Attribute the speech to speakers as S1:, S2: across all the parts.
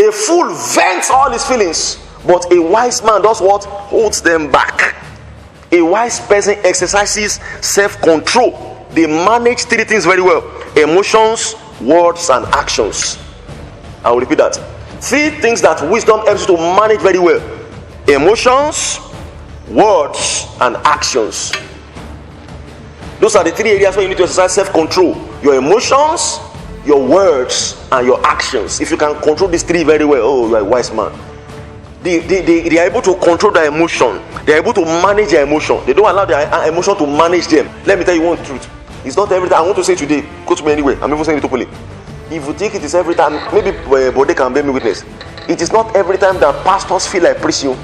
S1: A fool vents all his feelings, but a wise man does what? Holds them back. A wise person exercises self-control. They manage three things very well: emotions, words, and actions. I will repeat that. Three things that wisdom helps you to manage very well: emotions, words, and actions. Those are the three areas where you need to exercise self-control: your emotions, your words, and your actions. If you can control these three very well, oh, you are a wise man. They are able to control their emotion. They are able to manage their emotion. They don't allow their emotion to manage them. Let me tell you one truth. It's not every time. I want to say today, go to me anyway. I'm even saying it openly. If you think it is every time, maybe Bode can bear me witness. It is not every time that pastors feel like preaching.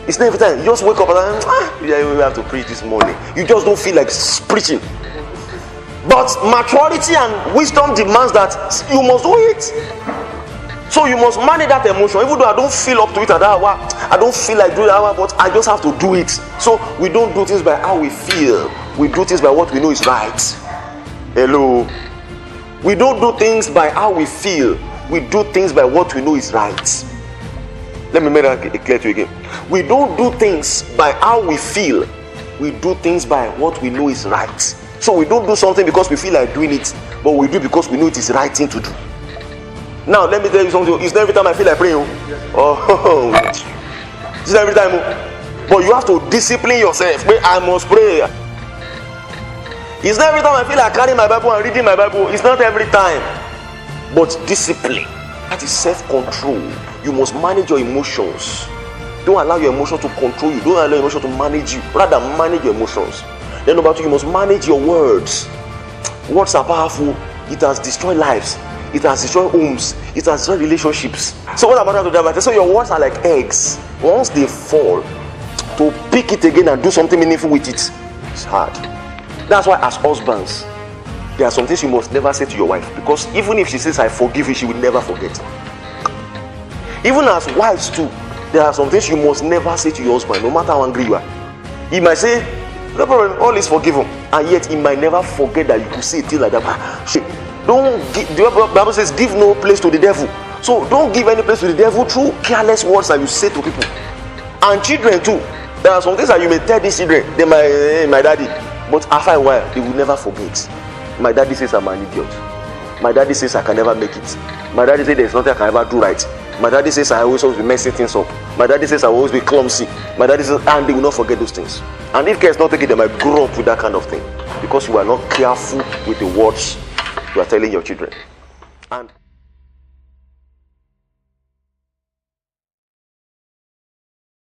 S1: It's not every time. You just wake up and we have to preach this morning. You just don't feel like preaching. But maturity and wisdom demands that you must do it. So you must manage that emotion. Even though I don't feel up to it at that hour, I don't feel like doing that hour, but I just have to do it. So we don't do things by how we feel. We do things by what we know is right. Hello. We don't do things by how we feel. We do things by what we know is right. Let me make that clear to you again. We don't do things by how we feel. We do things by what we know is right. So we don't do something because we feel like doing it, but we do it because we know it is the right thing to do. Now let me tell you something. It's not every time I feel like praying. Oh, it's not every time. But you have to discipline yourself. I must pray. It's not every time I feel like carrying my Bible and reading my Bible. It's not every time. But discipline. That is self-control. You must manage your emotions. Don't allow your emotions to control you. Don't allow your emotions to manage you. Rather, manage your emotions. Then number two, you must manage your words. Words are powerful. It has destroyed lives. It has destroyed homes. It has destroyed relationships. So what I'm about to do, so your words are like eggs. Once they fall, to pick it again and do something meaningful with it, it's hard. That's why as husbands, there are some things you must never say to your wife, because even if she says I forgive you, she will never forget. Even as wives too, there are some things you must never say to your husband, no matter how angry you are. He might say, no problem, all is forgiven, and yet he might never forget that you could say things like that. Don't give, the Bible says, give no place to the devil. So don't give any place to the devil through careless words that you say to people. And children too. There are some things that you may tell these children, they my daddy, but after a while they will never forget. My daddy says I'm an idiot. My daddy says I can never make it. My daddy says there's nothing I can ever do right. My daddy says I always be messing things up. My daddy says I will always be clumsy. My daddy says, and they will not forget those things. And if care is not taken, they might grow up with that kind of thing, because you are not careful with the words you are telling your children. And